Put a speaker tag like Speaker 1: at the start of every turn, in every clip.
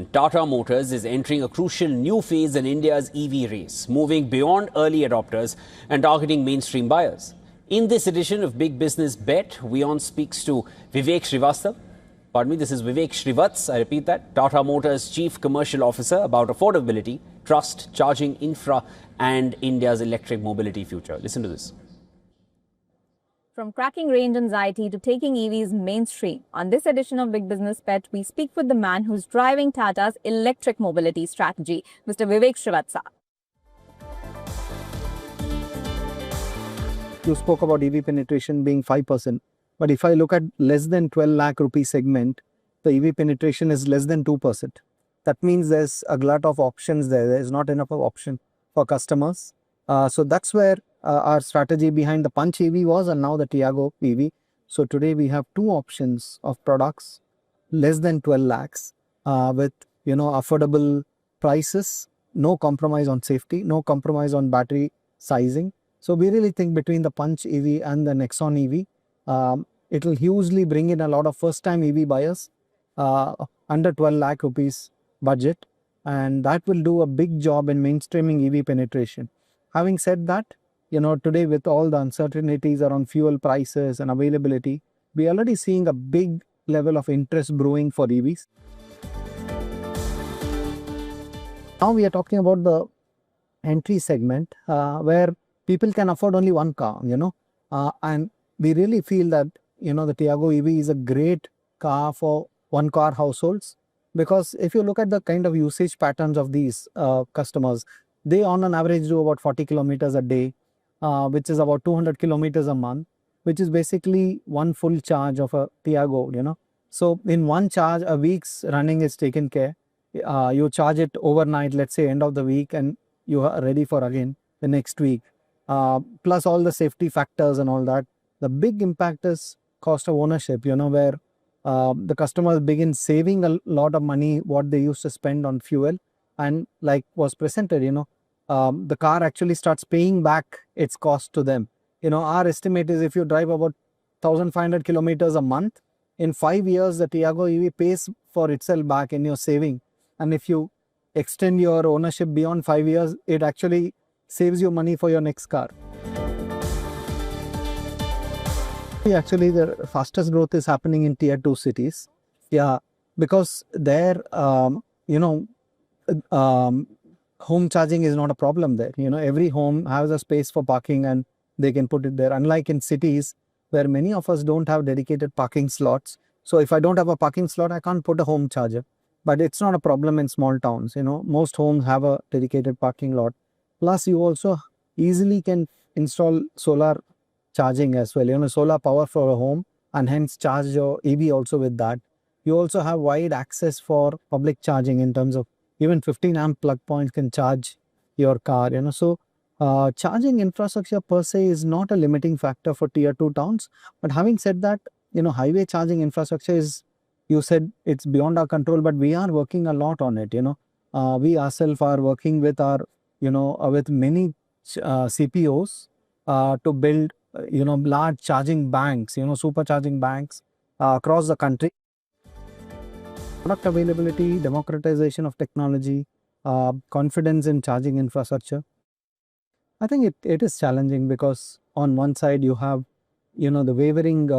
Speaker 1: And Tata Motors is entering a crucial new phase in India's EV race, moving beyond early adopters and targeting mainstream buyers. In this edition of Big Business Bet, WION speaks to Vivek Srivatsa. Pardon me, this is Vivek Srivatsa, I repeat that, Tata Motors Chief Commercial Officer, about affordability, trust, charging infra and India's electric mobility future. Listen to this.
Speaker 2: From cracking range anxiety to taking EVs mainstream, on this edition of Big Business Bet, we speak with the man who's driving Tata's electric mobility strategy, Mr. Vivek Srivatsa.
Speaker 3: You spoke about EV penetration being 5%, but if I look at less than 12 lakh rupee segment, the EV penetration is less than 2%. That means there's a glut of options there. There's not enough of option for customers. So that's where our strategy behind the Punch EV was, and now the Tiago EV. So today we have two options of products less than 12 lakhs with affordable prices, no compromise on safety, no compromise on battery sizing. So we really think between the Punch EV and the Nexon EV, it will hugely bring in a lot of first-time EV buyers under 12 lakh rupees budget, and that will do a big job in mainstreaming EV penetration. Having said that, today with all the uncertainties around fuel prices and availability, we are already seeing a big level of interest brewing for EVs. Now we are talking about the entry segment where people can afford only one car, and we really feel that, the Tiago EV is a great car for one car households, because if you look at the kind of usage patterns of these customers, they on an average do about 40 kilometers a day, which is about 200 kilometers a month, which is basically one full charge of a Tiago, So in one charge, a week's running is taken care. You charge it overnight, let's say end of the week, and you are ready for again the next week. Plus all the safety factors and all that. The big impact is cost of ownership, where the customers begin saving a lot of money what they used to spend on fuel, and like was presented, the car actually starts paying back its cost to them. Our estimate is if you drive about 1,500 kilometers a month, in 5 years the Tiago EV pays for itself back in your saving, and if you extend your ownership beyond 5 years, it actually saves you money for your next car. Actually, the fastest growth is happening in tier 2 cities. Yeah, because there, home charging is not a problem there. Every home has a space for parking and they can put it there. Unlike in cities where many of us don't have dedicated parking slots. So if I don't have a parking slot, I can't put a home charger. But it's not a problem in small towns. Most homes have a dedicated parking lot. Plus, you also easily can install solar charging as well, solar power for a home, and hence charge your EV also with that. You also have wide access for public charging in terms of even 15 amp plug points can charge your car, So charging infrastructure per se is not a limiting factor for tier 2 towns. But having said that, highway charging infrastructure is, you said it's beyond our control, but we are working a lot on it, We ourselves are working with our, with many CPOs to build large charging banks, supercharging banks across the country. Product availability, democratization of technology, confidence in charging infrastructure. I think it is challenging because on one side you have, the wavering,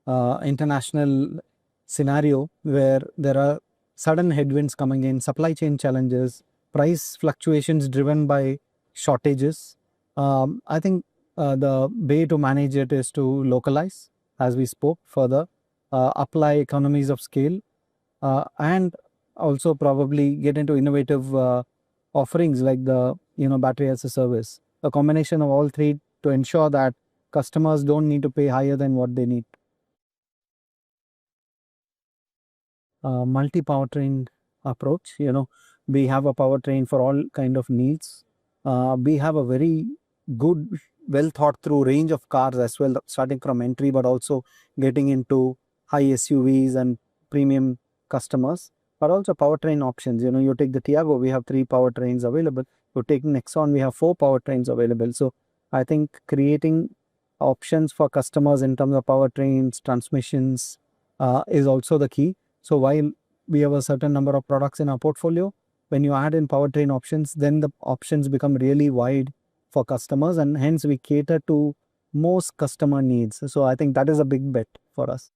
Speaker 3: international scenario where there are sudden headwinds coming in, supply chain challenges, price fluctuations driven by shortages. I think the way to manage it is to localize, as we spoke further, apply economies of scale, and also probably get into innovative offerings like the battery as a service. A combination of all three to ensure that customers don't need to pay higher than what they need. Multi-powertrain approach. We have a powertrain for all kind of needs. We have a very good, well thought through range of cars as well, starting from entry but also getting into high SUVs and premium customers, but also powertrain options. You take the Tiago, we have 3 powertrains available. You take Nexon, we have 4 powertrains available. So I think creating options for customers in terms of powertrains, transmissions is also the key. So while we have a certain number of products in our portfolio. When you add in powertrain options, then the options become really wide for customers, and hence we cater to most customer needs. So I think that is a big bet for us.